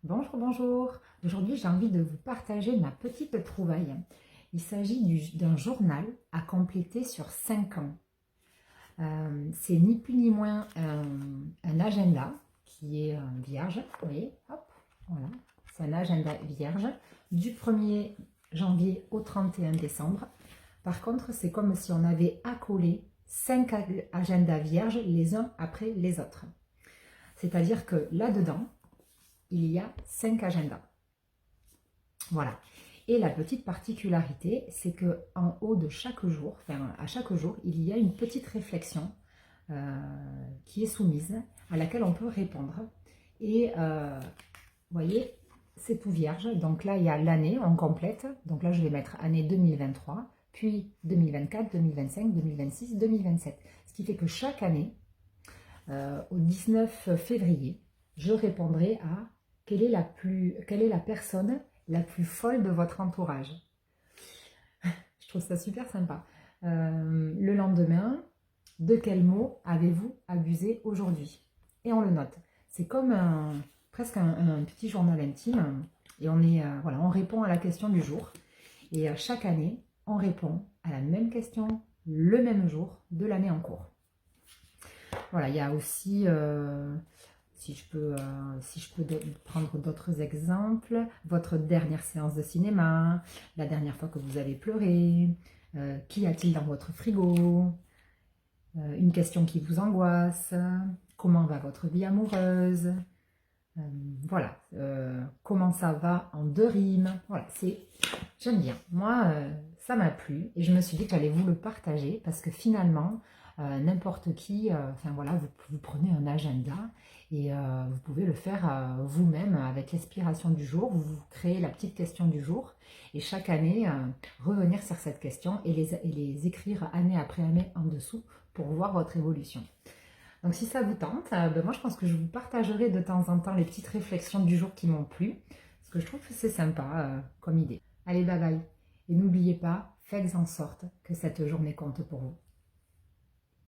Bonjour, bonjour. Aujourd'hui, j'ai envie de vous partager ma petite trouvaille. Il s'agit d'un journal à compléter sur 5 ans. C'est ni plus ni moins un agenda qui est vierge. Vous voyez, hop, voilà. C'est un agenda vierge du 1er janvier au 31 décembre. Par contre, c'est comme si on avait accolé 5 agendas vierges les uns après les autres. C'est-à-dire que là-dedans, il y a 5 agendas. Voilà. Et la petite particularité, c'est que en haut de chaque jour, enfin à chaque jour, il y a une petite réflexion qui est soumise, à laquelle on peut répondre. Et vous voyez, c'est tout vierge. Donc là, il y a l'année, on complète. Donc là, je vais mettre année 2023, puis 2024, 2025, 2026, 2027. Ce qui fait que chaque année, au 19 février, je répondrai à quelle est la personne la plus folle de votre entourage. Je trouve ça super sympa. Le lendemain, de quel mot avez-vous abusé aujourd'hui? Et on le note. C'est comme presque un petit journal intime. Et voilà, on répond à la question du jour. Et chaque année, on répond à la même question le même jour de l'année en cours. Voilà, il y a aussi, si je peux prendre d'autres exemples, votre dernière séance de cinéma, la dernière fois que vous avez pleuré, qu'y a-t-il dans votre frigo, une question qui vous angoisse, comment va votre vie amoureuse, voilà, comment ça va en 2 rimes, voilà, j'aime bien. Moi, ça m'a plu et je me suis dit que j'allais vous le partager parce que finalement, n'importe qui, enfin voilà, vous prenez un agenda et vous pouvez le faire vous-même avec l'inspiration du jour. Vous créez la petite question du jour et chaque année, revenir sur cette question et les écrire année après année en dessous pour voir votre évolution. Donc si ça vous tente, ben moi je pense que je vous partagerai de temps en temps les petites réflexions du jour qui m'ont plu, parce que je trouve que c'est sympa comme idée. Allez, bye bye. Et n'oubliez pas, faites en sorte que cette journée compte pour vous.